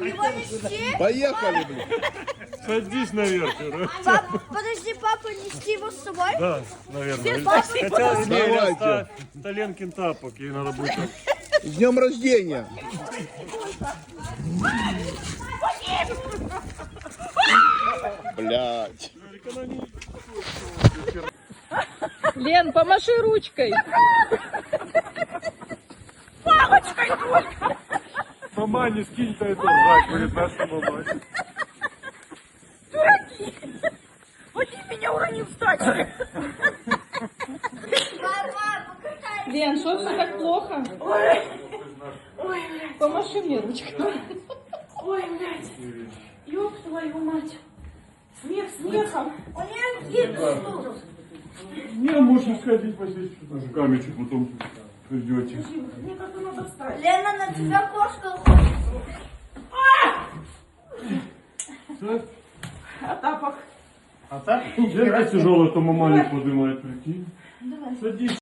Его нести? Поехали, блин. Садись наверх. Подожди, папа, нести его с собой? Да, наверное. Спасибо. Хотя Давайте. это Ленкин тапок, ей надо будет. С днем рождения. Блядь. Лен, помаши ручкой. Мама, не скинь-то эту знак перед нашей мамой. Вадим меня уронил в тачке. Лен, что все так плохо? Помаши мне ручкой. Ой, блядь. Ёб твою мать. Смех смехом. У меня гипс. Не, можно сходить посидеть, что-то с камечек, потом придете. Мне как-то надо встать. Лена, на тебя кошка ходит. А тапок? А так? Тяжело, то мама не поднимает, прикинь. Садись.